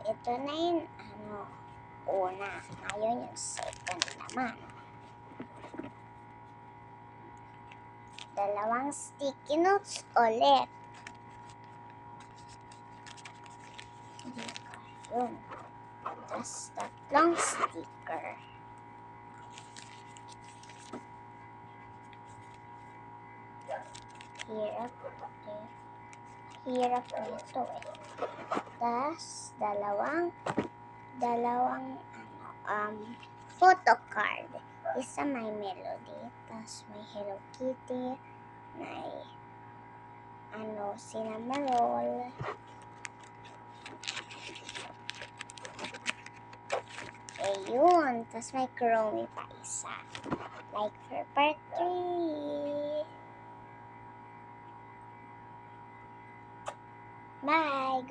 ito na yung una. Ngayon yung second naman. Dalawang sticky notes ulit. Yun. Tapos tatlong sticker. Hirap nito eh. Tapos dalawang photo card. Isa may melody, tapos may Hello Kitty, may cinnamon roll. Ayun, tapos may chromie pa isa. Like for part 3. Bye!